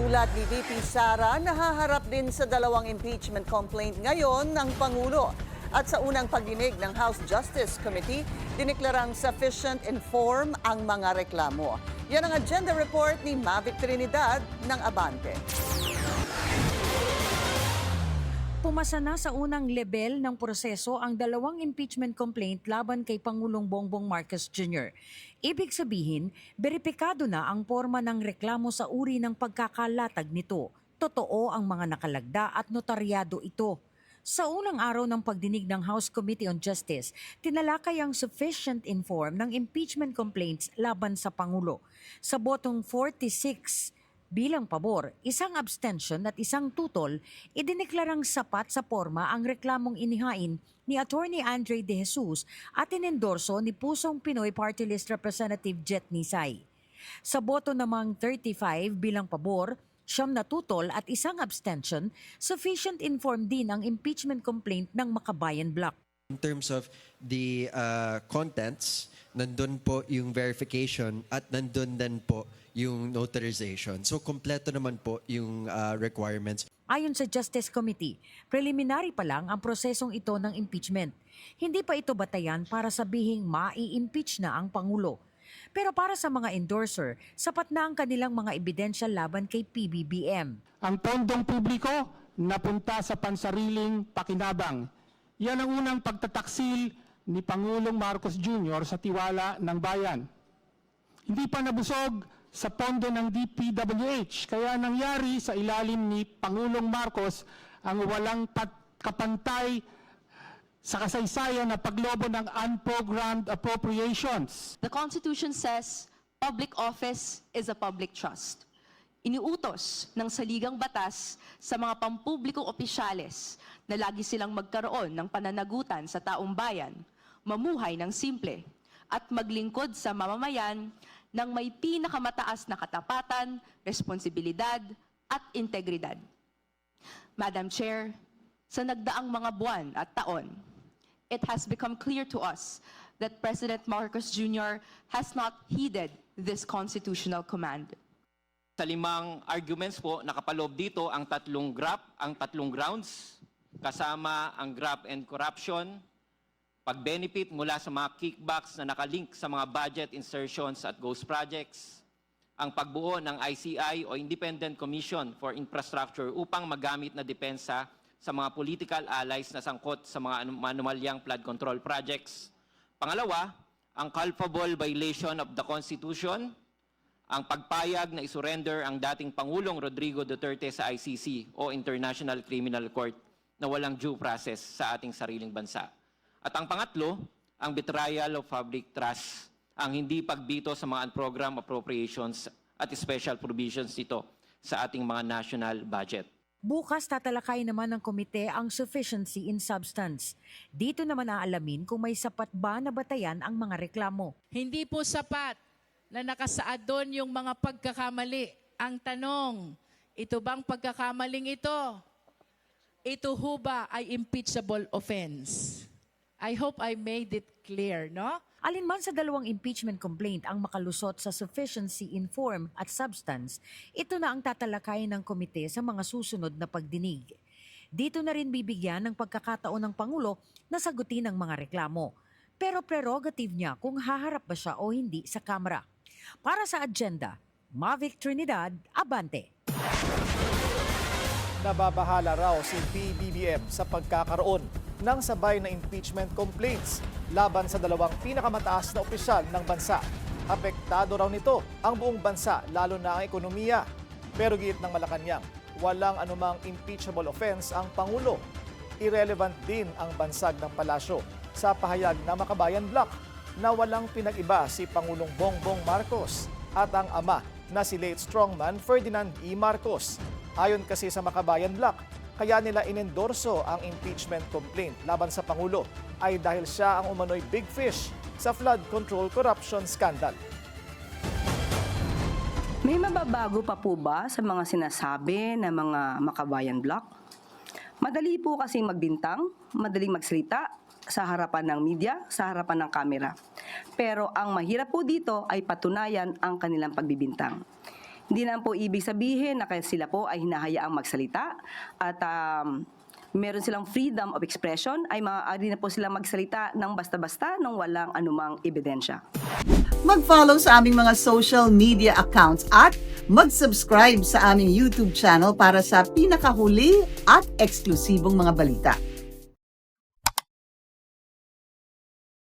Tulad ni VP Sara, nahaharap din sa dalawang impeachment complaint ngayon ng Pangulo. At sa unang pagdinig ng House Justice Committee, diniklarang sufficient inform ang mga reklamo. Yan ang agenda report ni Mavic Trinidad ng Abante. Pumasa na sa unang level ng proseso ang dalawang impeachment complaint laban kay Pangulong Bongbong Marcos Jr. Ibig sabihin, beripikado na ang porma ng reklamo sa uri ng pagkakalatag nito. Totoo ang mga nakalagda at notaryado ito. Sa unang araw ng pagdinig ng House Committee on Justice, tinalakay ang sufficient inform ng impeachment complaints laban sa Pangulo. Sa botong 46 bilang pabor, isang abstention at isang tutol, idineklarang sapat sa porma ang reklamong inihain ni Attorney Andre De Jesus at inendorso ni Pusong Pinoy Party List Representative Jet Nisay. Sa boto namang 35 bilang pabor, 9 na tutol at isang abstention, sufficient inform din ang impeachment complaint ng Makabayan Bloc. In terms of the contents, nandun po yung verification at nandun din po yung notarization. So, kompleto naman po yung requirements. Ayon sa Justice Committee, preliminary pa lang ang prosesong ito ng impeachment. Hindi pa ito batayan para sabihing mai-impeach na ang Pangulo. Pero para sa mga endorser, sapat na ang kanilang mga ebidensya laban kay PBBM. Ang pondong publiko napunta sa pansariling pakinabang. Yan ang unang pagtataksil ni Pangulong Marcos Jr. sa tiwala ng bayan. Hindi pa nabusog sa pondo ng DPWH, kaya nangyari sa ilalim ni Pangulong Marcos ang walang kapantay sa kasaysayan na paglobo ng unprogrammed appropriations. The Constitution says public office is a public trust. Iniutos ng saligang batas sa mga pampublikong opisyales na lagi silang magkaroon ng pananagutan sa taong bayan, mamuhay ng simple, at maglingkod sa mamamayan ng may pinakamataas na katapatan, responsibilidad, at integridad. Madam Chair, sa nagdaang mga buwan at taon, it has become clear to us that President Marcos Jr. has not heeded this constitutional command. Sa 5 arguments po, nakapaloob dito ang tatlong grounds, kasama ang graft and corruption, pag-benefit mula sa mga kickbacks na nakalink sa mga budget insertions at ghost projects, ang pagbuo ng ICI o Independent Commission for Infrastructure upang magamit na depensa sa mga political allies na sangkot sa mga anomalyang flood control projects. Pangalawa, ang culpable violation of the Constitution, ang pagpayag na isurrender ang dating Pangulong Rodrigo Duterte sa ICC o International Criminal Court na walang due process sa ating sariling bansa. At ang pangatlo, ang betrayal of public trust, ang hindi pagbito sa mga unprogrammed appropriations at special provisions nito sa ating mga national budget. Bukas tatalakay naman ng komite ang sufficiency in substance. Dito naman aalamin kung may sapat ba na batayan ang mga reklamo. Hindi po sapat na nakasaad doon yung mga pagkakamali. Ang tanong, ito bang pagkakamaling ito ho ba ay impeachable offense? I hope I made it clear, no? Alinman sa dalawang impeachment complaint ang makalusot sa sufficiency in form at substance, ito na ang tatalakayin ng komite sa mga susunod na pagdinig. Dito na rin bibigyan ng pagkakataon ng Pangulo na sagutin ang mga reklamo. Pero prerogative niya kung haharap ba siya o hindi sa Kamara. Para sa agenda, Mavic Trinidad, Abante. Nababahala raw si PBBM sa pagkakaroon ng sabay na impeachment complaints laban sa dalawang pinakamataas na opisyal ng bansa. Apektado raw nito ang buong bansa, lalo na ang ekonomiya. Pero giit ng Malacanang, walang anumang impeachable offense ang Pangulo. Irrelevant din ang bansag ng palasyo sa pahayag na Makabayan Bloc na walang pinag-iba si Pangulong Bongbong Marcos at ang ama na si late strongman Ferdinand E. Marcos. Ayon kasi sa Makabayan Bloc, kaya nila inendorso ang impeachment complaint laban sa Pangulo ay dahil siya ang umano'y big fish sa flood control corruption scandal. May mababago pa po ba sa mga sinasabi ng mga Makabayan Bloc? Madali po kasing magbintang, madaling magsalita sa harapan ng media, sa harapan ng kamera. Pero ang mahirap po dito ay patunayan ang kanilang pagbibintang. Hindi naman po ibig sabihin na kaya sila po ay hinahayaang magsalita at meron silang freedom of expression, ay maaari na po silang magsalita ng basta-basta nang walang anumang ebidensya. Mag-follow sa aming mga social media accounts at mag-subscribe sa aming YouTube channel para sa pinakahuli at eksklusibong mga balita.